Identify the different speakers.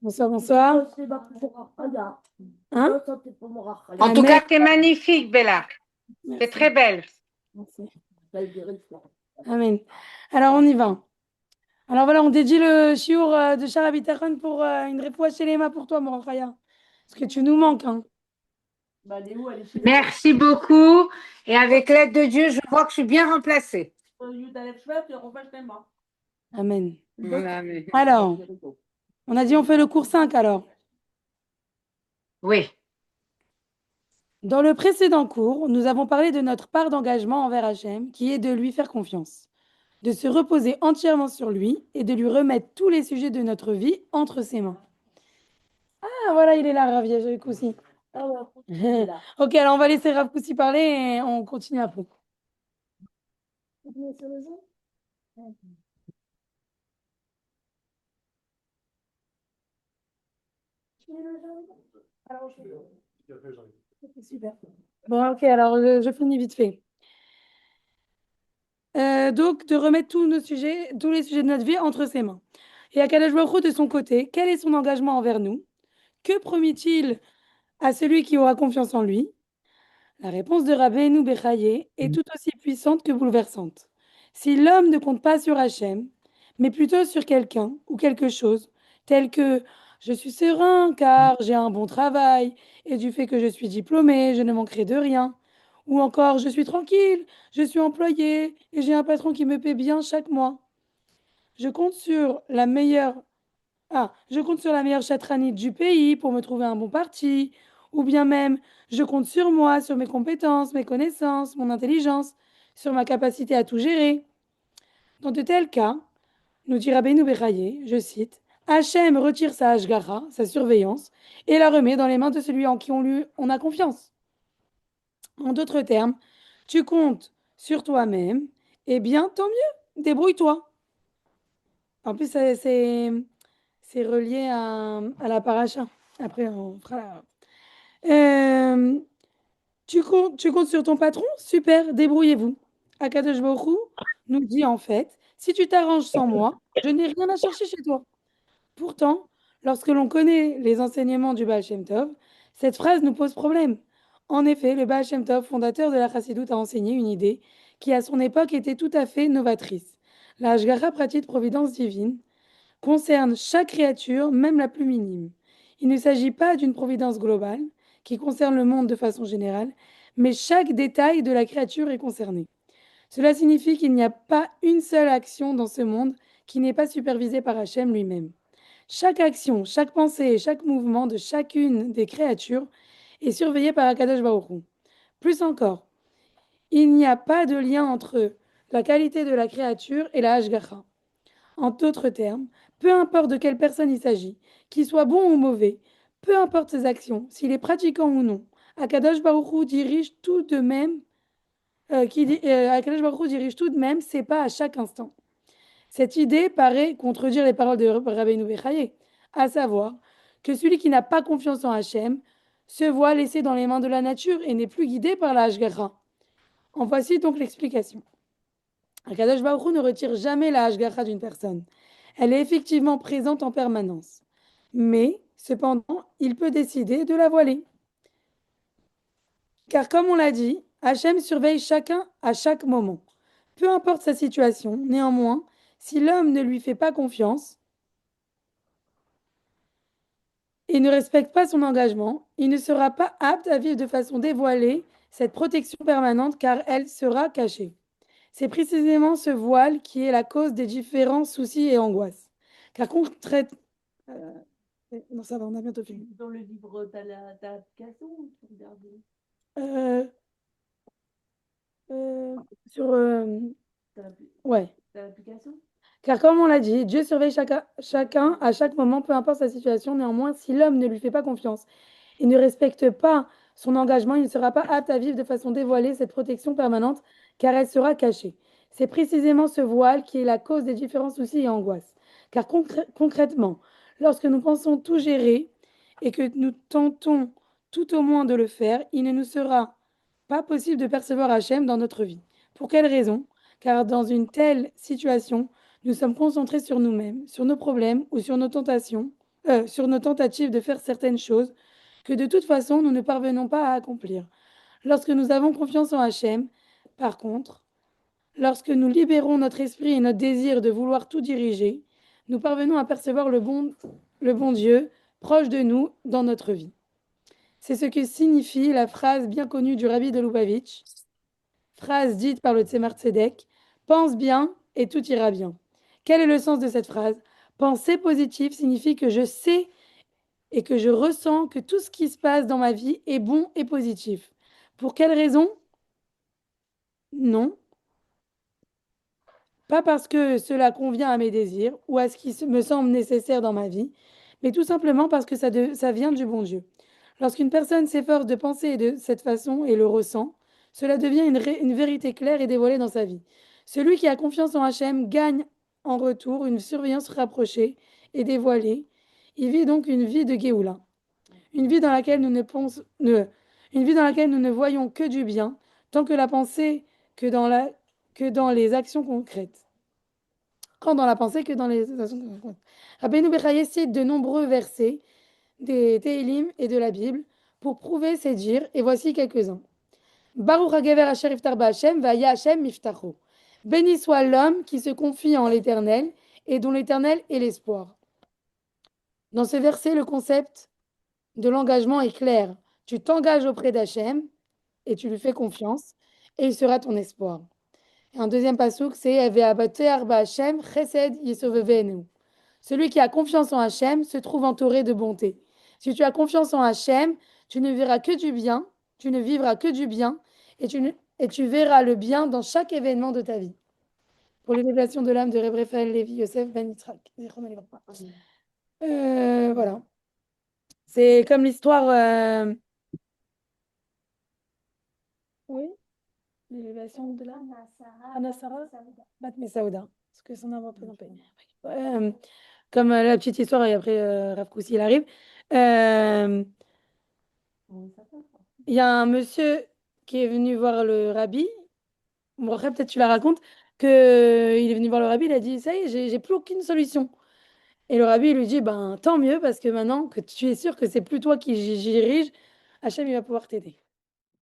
Speaker 1: Bonsoir, bonsoir. Hein?
Speaker 2: En tout
Speaker 1: Amen.
Speaker 2: cas, tu es magnifique, Bella. Tu es
Speaker 1: Merci.
Speaker 2: très belle.
Speaker 1: Merci. Amen. Alors, on y va. Alors voilà, on dédie le chiour de Shara Bitachon pour une réfoua chez Léma pour toi, mon Raya. Parce que tu nous manques, hein.
Speaker 2: Merci beaucoup. Et avec l'aide de Dieu, je vois que je suis bien remplacée.
Speaker 1: Amen.
Speaker 2: Voilà,
Speaker 1: Alors, on a dit on fait le cours 5 alors.
Speaker 2: oui.
Speaker 1: Dans le précédent cours, nous avons parlé de notre part d'engagement envers Hachem, qui est de lui faire confiance, de se reposer entièrement sur lui et de lui remettre tous les sujets de notre vie entre ses mains. Ah voilà, il est là, Rav Koussi. Ok, alors on va laisser Rav Koussi parler et on continue après. Super. Bon, ok, alors je finis vite fait. Donc, de remettre tous nos sujets, tous les sujets de notre vie entre ses mains. Et Akadosh Baruch Hu, de son côté, quel est son engagement envers nous? Que promet-il à celui qui aura confiance en lui? La réponse de Rabbeinu Bechaye est tout aussi puissante que bouleversante. Si l'homme ne compte pas sur Hachem, mais plutôt sur quelqu'un ou quelque chose, tel que je suis serein car j'ai un bon travail et du fait que je suis diplômé, je ne manquerai de rien, ou encore je suis tranquille, je suis employé et j'ai un patron qui me paie bien chaque mois. Je compte sur la meilleure je compte sur la meilleure chatranite du pays pour me trouver un bon parti, ou bien même, je compte sur moi, sur mes compétences, mes connaissances, mon intelligence, sur ma capacité à tout gérer. Dans de tels cas, nous dit Rabbeinu Bechaye, je cite, Hachem retire sa hashgacha, sa surveillance, et la remet dans les mains de celui en qui on a confiance. En d'autres termes, tu comptes sur toi-même, eh bien, tant mieux, débrouille-toi. En plus, c'est relié à la paracha. Après, on fera la... tu comptes sur ton patron? Super, débrouillez-vous. Akadosh Baruch Hu nous dit en fait, si tu t'arranges sans moi, je n'ai rien à chercher chez toi. Pourtant, lorsque l'on connaît les enseignements du Baal Shem Tov, cette phrase nous pose problème. En effet, le Baal Shem Tov, fondateur de la Chassidoute, a enseigné une idée qui, à son époque, était tout à fait novatrice. La Hashgacha, pratique de providence divine, concerne chaque créature, même la plus minime. Il ne s'agit pas d'une providence globale qui concerne le monde de façon générale, mais chaque détail de la créature est concerné. Cela signifie qu'il n'y a pas une seule action dans ce monde qui n'est pas supervisée par Hachem lui-même. Chaque action, chaque pensée et chaque mouvement de chacune des créatures est surveillé par Akadosh Baruch Hu. Plus encore, il n'y a pas de lien entre la qualité de la créature et la Hashgacha. En d'autres termes, peu importe de quelle personne il s'agit, qu'il soit bon ou mauvais, peu importe ses actions, s'il est pratiquant ou non, Akadosh Baruch Hu dirige tout de même, Akadosh Baruch Hu dirige tout de même ses pas à chaque instant. Cette idée paraît contredire les paroles de Rabbeinu Bechaye, à savoir que celui qui n'a pas confiance en Hachem se voit laissé dans les mains de la nature et n'est plus guidé par la Hashgacha. En voici donc l'explication. Akadosh Baruch Hu ne retire jamais la Hashgacha d'une personne. Elle est effectivement présente en permanence. Mais, cependant, il peut décider de la voiler. Car comme on l'a dit, Hachem surveille chacun à chaque moment. Peu importe sa situation, néanmoins, si l'homme ne lui fait pas confiance et ne respecte pas son engagement, il ne sera pas apte à vivre de façon dévoilée cette protection permanente car elle sera cachée. C'est précisément ce voile qui est la cause des différents soucis et angoisses. Car concrètement, non, ça va, on a bientôt fini. Dans le livre, t'as l'application ou tu regardes euh, euh, sur. Ouais. T'as l'application. Car comme on l'a dit, Dieu surveille chacun à chaque moment, peu importe sa situation. Néanmoins, si l'homme ne lui fait pas confiance et ne respecte pas son engagement, il ne sera pas apte à vivre de façon dévoilée cette protection permanente, car elle sera cachée. C'est précisément ce voile qui est la cause des différents soucis et angoisses. Car concrètement, lorsque nous pensons tout gérer et que nous tentons tout au moins de le faire, il ne nous sera pas possible de percevoir Hachem dans notre vie. Pour quelle raison? Car dans une telle situation, Nous sommes concentrés sur nous-mêmes, sur nos problèmes ou sur nos tentations, sur nos tentatives de faire certaines choses que de toute façon nous ne parvenons pas à accomplir. Lorsque nous avons confiance en Hachem, par contre, lorsque nous libérons notre esprit et notre désir de vouloir tout diriger, nous parvenons à percevoir le bon Dieu proche de nous dans notre vie. C'est ce que signifie la phrase bien connue du Rabbi de Lubavitch, phrase dite par le Tzemar Tzedek, pense bien et tout ira bien. Quel est le sens de cette phrase? Penser positif signifie que je sais et que je ressens que tout ce qui se passe dans ma vie est bon et positif. Pour quelle raison? Non, pas parce que cela convient à mes désirs ou à ce qui me semble nécessaire dans ma vie, mais tout simplement parce que ça vient du bon Dieu. Lorsqu'une personne s'efforce de penser de cette façon et le ressent, cela devient une vérité claire et dévoilée dans sa vie. Celui qui a confiance en Hachem gagne en retour une surveillance rapprochée et dévoilée. Il vit donc une vie de Géoula, une vie dans laquelle une vie dans laquelle nous ne voyons que du bien, tant que la pensée que dans les actions concrètes. Quand dans la pensée que dans les actions concrètes. Rabbeinu Bechaye cite de nombreux versets des Télim et de la Bible pour prouver ces dires, et voici quelques-uns. Baruch HaGever Asher Iftar Ba'Hashem Vaya Hashem Miftacho. Béni soit l'homme qui se confie en l'Éternel et dont l'Éternel est l'espoir. Dans ce verset, le concept de l'engagement est clair. Tu t'engages auprès d'Hachem et tu lui fais confiance et il sera ton espoir. Et un deuxième passouk, c'est Ve'abater Ba'Hashem Chesed Yisovevenu. Celui qui a confiance en Hachem se trouve entouré de bonté. Si tu as confiance en Hachem, tu ne verras que du bien, tu ne vivras que du bien et tu verras le bien dans chaque événement de ta vie. Pour l'élévation de l'âme de Reb Raphaël Lévi Yosef Ben Yitzhak. Voilà. C'est comme l'histoire. Oui, l'élévation de l'âme. Anna Sarah Bat Messaouda. Ce que son nom va présenter. Comme la petite histoire, et après Rav Koussi, il arrive. Euh, Il y a un monsieur qui est venu voir le rabbi. Bon, après, peut-être tu la racontes. Il est venu voir le rabbi, il a dit, ça y est, j'ai plus aucune solution. Et le rabbi lui dit, ben, tant mieux, parce que maintenant que tu es sûr que c'est plus toi qui dirige, Hachem, il va pouvoir t'aider.